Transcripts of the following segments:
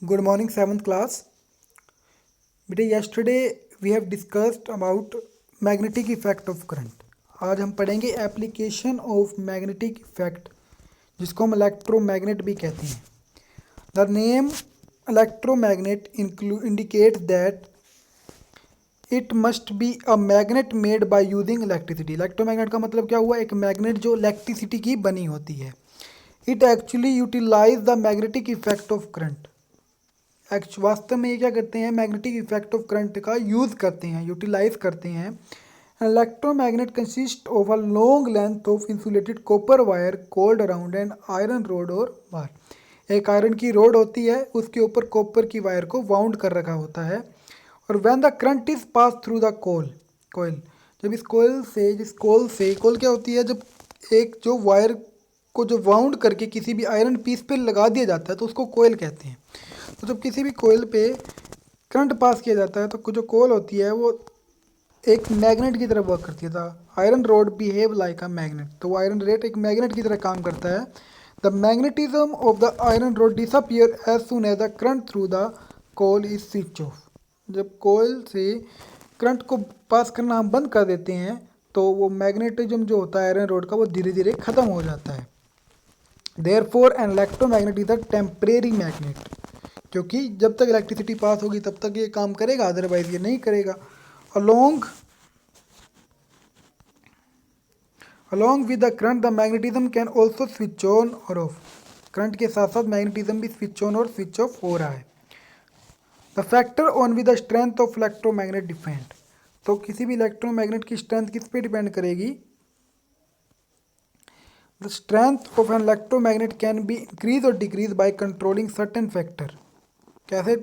Good morning, 7th class. बेटे yesterday we have discussed about magnetic effect of current. आज हम पढ़ेंगे application of magnetic effect जिसको हम इलेक्ट्रोमैग्नेट भी कहते हैं. The name electromagnet indicates that it must be a magnet made by using electricity. Electromagnet का मतलब क्या हुआ? एक मैग्नेट जो इलेक्ट्रिसिटी की बनी होती है. It actually utilize the magnetic effect of current. वास्तव में ये क्या करते हैं? मैग्नेटिक इफेक्ट ऑफ करंट का यूज़ करते हैं, यूटिलाइज करते हैं. Electromagnet consist of a long length of insulated copper wire coiled around an iron rod और बार. एक आयरन की रोड होती है, उसके ऊपर कॉपर की वायर को वाउंड कर रखा होता है. और when the current is pass through the coil, जब इस कोयल क्या होती है? जब एक जो वायर को जो वाउंड करके किसी भी आयरन पीस पे लगा दिया जाता है तो उसको कोयल कहते हैं. तो जब किसी भी कोयल पे करंट पास किया जाता है तो जो कोयल होती है वो एक मैग्नेट की तरह वर्क करती है. Iron rod behave like a magnet. तो आयरन रेड एक मैग्नेट की तरह काम करता है. The magnetism of the iron rod disappear as soon as the current through the coil is switch off. जब कोयल से करंट को पास करना हम बंद कर देते हैं तो वो मैग्नेटिज्म जो होता है आयरन रोड का वो धीरे धीरे ख़त्म हो जाता है. Therefore an electromagnet is a temporary magnet. क्योंकि जब तक इलेक्ट्रिसिटी पास होगी तब तक ये काम करेगा, अदरवाइज ये नहीं करेगा. Along along with the current the magnetism can also switch on और ऑफ. करंट के साथ साथ मैग्नेटिज्म भी स्विच ऑन और स्विच ऑफ हो रहा है. The factor on with the strength of electromagnet depend. तो किसी भी इलेक्ट्रोमैग्नेट की स्ट्रेंथ किस पे डिपेंड करेगी? The strength of an electromagnet can be increase और decrease by controlling certain factor. कैसे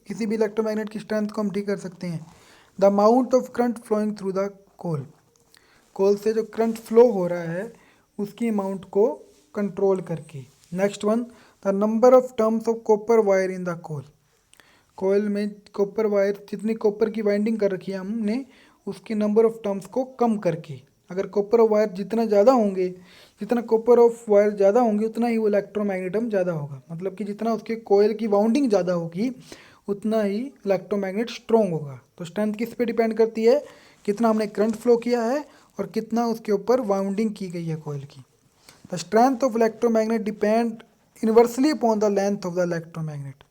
किसी भी इलेक्ट्रोमैग्नेट की स्ट्रेंथ को हम ठीक कर सकते हैं? The amount of current flowing through the coil से जो करंट फ्लो हो रहा है उसकी अमाउंट को कंट्रोल करके. Next one, the number of terms of copper wire in the coil में कॉपर वायर जितनी कॉपर की वाइंडिंग कर रखी है हमने उसके नंबर ऑफ टर्म्स को कम करके. अगर कॉपर वायर जितना ज़्यादा होंगे, जितना कॉपर ऑफ वायर ज़्यादा होंगे उतना ही वो इलेक्ट्रोमैग्नेटम ज़्यादा होगा. मतलब कि जितना उसके कोयल की वाउंडिंग ज़्यादा होगी उतना ही इलेक्ट्रोमैग्नेट स्ट्रॉन्ग होगा. तो स्ट्रेंथ किस पे डिपेंड करती है? कितना हमने करंट फ्लो किया है और कितना उसके ऊपर वाउंडिंग की गई है कोयल की. The strength of electromagnet depend inversely upon the length of the electromagnet.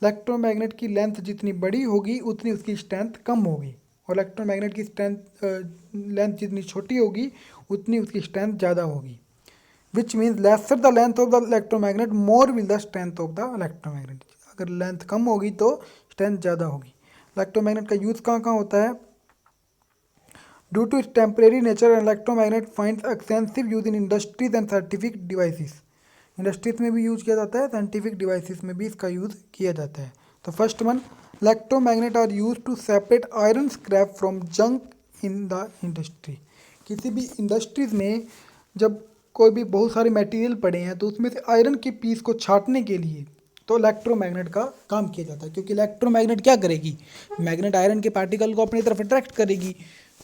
Electromagnet की लेंथ जितनी बड़ी होगी उतनी उसकी स्ट्रेंथ कम होगी और इलेक्ट्रोमैग्नेट की लेंथ जितनी छोटी होगी उतनी उसकी स्ट्रेंथ ज़्यादा होगी. Which means lesser the length of the electromagnet more will the strength of the electromagnet. अगर लेंथ कम होगी तो स्ट्रेंथ ज़्यादा होगी. इलेक्ट्रोमैग्नेट का यूज़ कहाँ कहाँ होता है? Due to its temporary nature electromagnet finds extensive use in industries and scientific devices. Industries में भी यूज किया जाता है, साइंटिफिक डिवाइसेस में भी इसका यूज़ किया जाता है. तो first one, electromagnet are use to separate iron scrap from junk in the industry. किसी भी इंडस्ट्रीज में जब कोई भी बहुत सारे मटेरियल पड़े हैं तो उसमें से आयरन के पीस को छांटने के लिए तो इलेक्ट्रोमैग्नेट का काम किया जाता है. क्योंकि इलेक्ट्रोमैग्नेट क्या करेगी? मैग्नेट आयरन के पार्टिकल को अपनी तरफ अट्रैक्ट करेगी.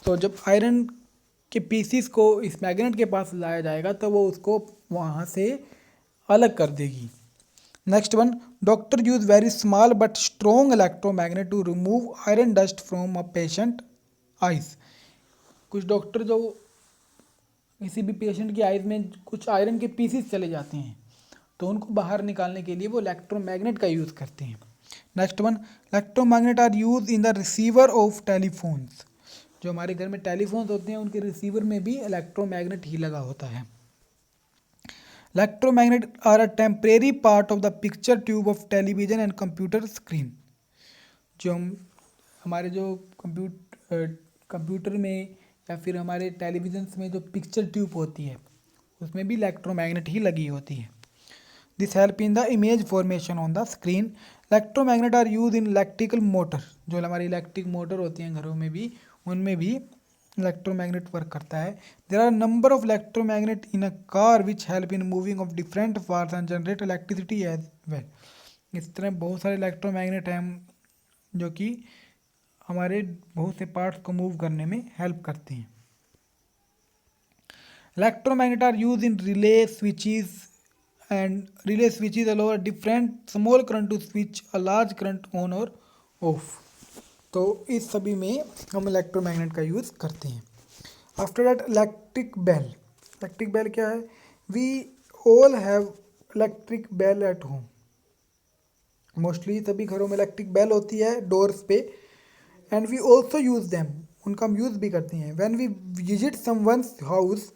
तो जब आयरन के पीसीस को इस मैग्नेट के पास लाया जाएगा तो वो उसको वहाँ से अलग कर देगी. Next one, doctor use very small but strong electromagnet to remove iron dust from a patient eyes. कुछ डॉक्टर जो किसी भी पेशेंट की आइज में कुछ आयरन के पीसीस चले जाते हैं तो उनको बाहर निकालने के लिए वो इलेक्ट्रोमैग्नेट का यूज़ करते हैं. Next one, electromagnet are use in the receiver of telephones. जो हमारे घर में टेलीफोन्स होते हैं उनके रिसीवर में भी इलेक्ट्रोमैग्नेट ही लगा होता है. Electromagnet are a temporary part of the picture tube of television and computer screen. जो हमारे जो कंप्यूटर में या फिर हमारे टेलीविजन में जो पिक्चर ट्यूब होती है उसमें भी इलेक्ट्रोमैग्नेट ही लगी होती है. This help in the image formation on the screen. Electromagnet are use in electrical motor. जो हमारी इलेक्ट्रिक मोटर होती हैं घरों में भी उनमें भी इलेक्ट्रोमैग्नेट वर्क करता है. There are number of electromagnet in a car which help in moving of different parts and generate electricity as well. इस तरह बहुत सारे इलेक्ट्रोमैग्नेट हैं जो कि हमारे बहुत से पार्ट्स को मूव करने में हेल्प करते हैं. Electromagnet are use in relay, switches and relay switches allow a different small current to switch a large current on or off. तो इस सभी में हम इलेक्ट्रोमैग्नेट का यूज़ करते हैं. After that electric bell. Electric bell क्या है? We all have electric bell at home. Mostly सभी घरों में इलेक्ट्रिक बेल होती है डोर्स पे. And we also use them. उनका हम यूज़ भी करते हैं. When we visit someone's house.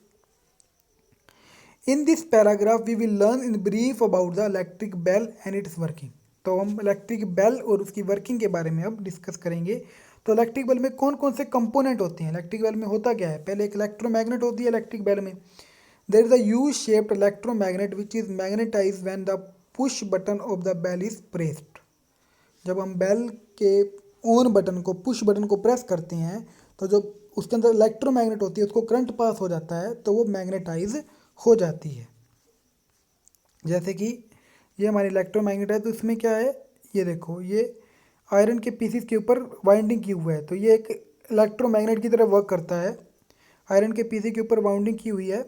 In this paragraph we will learn in brief about the electric bell and its working. तो हम इलेक्ट्रिक बेल और उसकी वर्किंग के बारे में अब डिस्कस करेंगे. तो इलेक्ट्रिक बेल में कौन कौन से कंपोनेंट होते हैं? इलेक्ट्रिक बेल में होता क्या है? पहले एक इलेक्ट्रोमैग्नेट होती है इलेक्ट्रिक बेल में. There is a U shaped electromagnet which is magnetize when the push button of the bell is pressed. जब हम बेल के ऑन बटन को पुश बटन को प्रेस करते हैं तो जो उसके अंदर इलेक्ट्रोमैग्नेट होती है उसको करंट पास हो जाता है तो वो मैग्नेटाइज हो जाती है. जैसे कि ये हमारी इलेक्ट्रोमैग्नेट है तो इसमें क्या है? ये देखो, ये आयरन के पीसीस के ऊपर वाइंडिंग की हुआ है तो ये एक इलेक्ट्रोमैग्नेट की तरह वर्क करता है. आयरन के पीसी के ऊपर वाउंडिंग की हुई है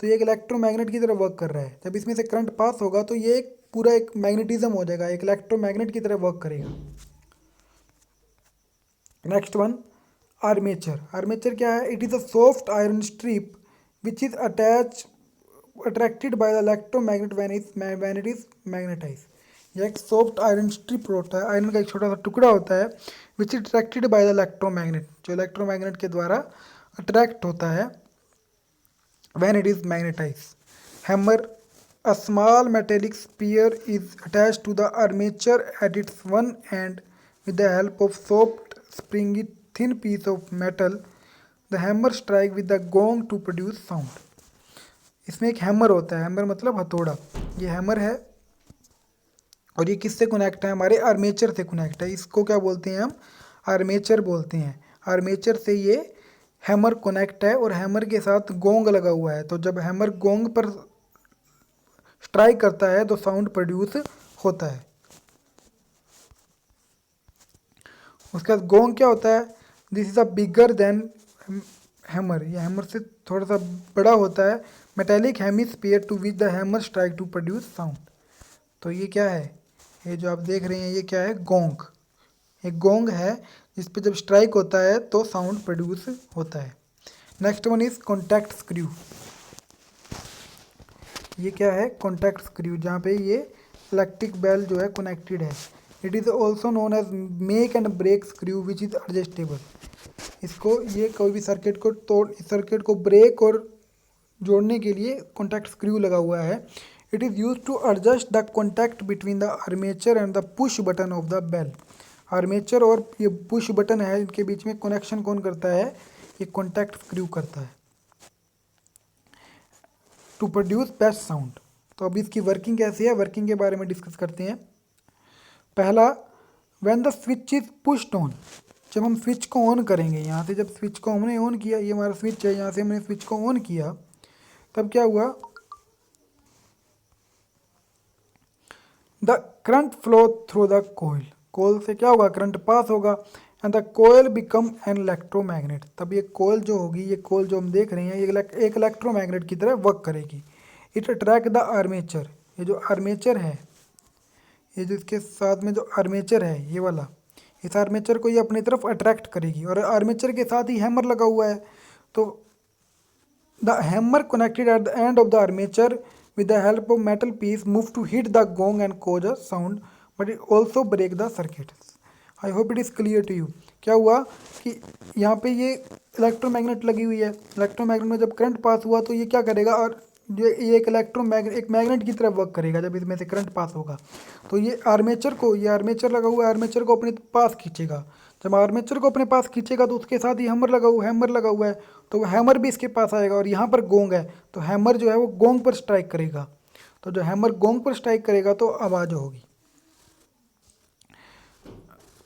तो ये एक इलेक्ट्रोमैग्नेट की तरह वर्क कर रहा है. जब इसमें से करंट पास होगा तो ये एक पूरा एक मैग्नेटिज्म हो जाएगा, एक इलेक्ट्रोमैग्नेट की तरह वर्क करेगा. Next one, armature. आर्मेचर क्या है? It is a soft iron strip which is attracted by the electromagnet when it is magnetize. यह एक सॉफ्ट आयरन स्ट्रिप होता है, आयरन का एक छोटा सा टुकड़ा होता है विच is attracted by the electromagnet, जो इलेक्ट्रोमैग्नेट के द्वारा अट्रैक्ट होता है when it is magnetized. Hammer, a small metallic sphere is attached to the armature at its one end with the help of soft springy thin piece of metal. The hammer strike with the gong to produce sound. इसमें एक hammer होता है. Hammer मतलब हथौड़ा. ये hammer है और ये किससे कनेक्ट है? हमारे आर्मेचर से कनेक्ट है. इसको क्या बोलते हैं हम? आर्मेचर बोलते हैं. आर्मेचर से ये हैमर कनेक्ट है और हैमर के साथ गोंग लगा हुआ है. तो जब हैमर गोंग पर स्ट्राइक करता है तो साउंड प्रोड्यूस होता है. उसके बाद गोंग क्या होता है? This is a bigger than hammer. ये हैमर से थोड़ा सा बड़ा होता है. Metallic hemisphere to which the hammer strike to produce sound. तो ये क्या है? ये जो आप देख रहे हैं ये क्या है? गोंग. एक गोंग है जिस पे जब स्ट्राइक होता है तो साउंड प्रोड्यूस होता है. Next one is contact screw. ये क्या है? कॉन्टैक्ट स्क्रू, जहाँ पे ये इलेक्ट्रिक बेल जो है कनेक्टेड है. It is also known as make and break screw which is adjustable. इसको ये कोई भी सर्किट को ब्रेक और जोड़ने के लिए कॉन्टैक्ट स्क्रू लगा हुआ है. It is use to adjust the contact between the armature and the push button of the bell. Armature और ये पुश बटन है इनके बीच में कनेक्शन कौन करता है? ये कॉन्टैक्ट स्क्रू करता है. To produce best sound. तो अभी इसकी वर्किंग कैसी है? वर्किंग के बारे में डिस्कस करते हैं. पहला, when the switch is pushed on. जब हम स्विच को ऑन करेंगे, यहाँ से जब स्विच को हमने ऑन किया, ये हमारा स्विच है, यहाँ से हमने स्विच को ऑन किया तब क्या हुआ? The current flow through the coil. Coil से क्या होगा? करंट पास होगा. And the coil become an electromagnet. तब ये कोयल जो होगी, ये कोयल जो हम देख रहे हैं, ये एक इलेक्ट्रोमैग्नेट की तरह वर्क करेगी. It attract the armature. ये जो आर्मेचर है, ये जो इसके साथ में जो आर्मेचर है ये वाला, इस आर्मेचर को ये अपनी तरफ अट्रैक्ट करेगी. और आर्मेचर के साथ ही हैमर लगा हुआ है तो the hammer connected at the end of the armature with the help of metal piece move to hit the gong and cause a sound but it also break the circuit. I hope it is clear to you. क्या हुआ कि यहाँ पे ये electromagnet लगी हुई है. Electromagnet में जब करंट पास हुआ तो ये क्या करेगा? और ये एक मैग्नेट की तरह वर्क करेगा. जब इसमें से करंट पास होगा तो ये आर्मेचर लगा हुआ है, आर्मेचर को अपने पास खींचेगा. जब आर्मेचर को अपने पास खींचेगा तो उसके साथ ही हैमर लगा हुआ है तो वो हैमर भी इसके पास आएगा. और यहाँ पर गोंग है तो हैमर जो है वो गोंग पर स्ट्राइक करेगा. तो जो हैमर गोंग पर स्ट्राइक करेगा तो आवाज़ होगी.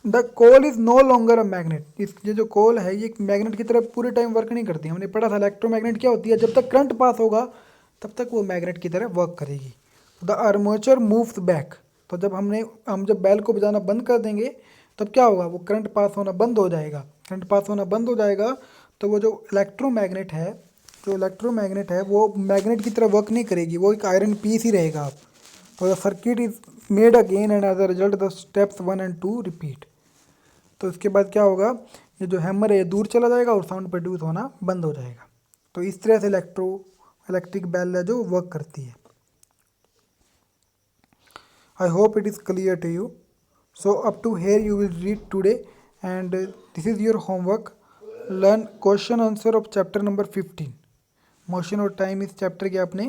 The coil is no longer a magnet. ये जो कोल है ये मैग्नेट की तरह पूरे टाइम वर्क नहीं करती. हमने पढ़ा था इलेक्ट्रोमैग्नेट क्या होती है? जब तक करंट पास होगा तब तक वो मैग्नेट की तरह वर्क करेगी. The armature moves back. तो जब हम जब बेल को बजाना बंद कर देंगे तब क्या होगा? वो करंट पास होना बंद हो जाएगा. करंट पास होना बंद हो जाएगा तो वो जो इलेक्ट्रोमैग्नेट है जो इलेक्ट्रोमैग्नेट है वो मैग्नेट की तरह वर्क नहीं करेगी, वो एक आयरन पीस ही रहेगा आप। तो the circuit is made again and as a result the steps 1 and 2 repeat. तो इसके बाद क्या होगा, ये जो हैमर है ये दूर चला जाएगा और साउंड प्रोड्यूस होना बंद हो जाएगा। तो इस तरह से इलेक्ट्रिक बेल है जो वर्क करती है। I hope it is clear to you. So up to here you will read today, and this is your homework. Learn question answer of chapter number 15. Motion और time इस chapter के आपने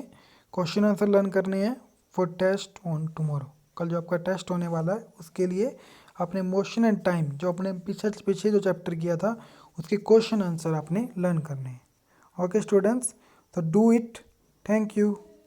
question answer learn करने हैं for test on tomorrow. कल जो आपका test होने वाला है उसके लिए आपने मोशन एंड टाइम जो आपने पीछे जो चैप्टर किया था उसके क्वेश्चन आंसर आपने लर्न करने हैं। ओके स्टूडेंट्स, तो डू इट। Thank you.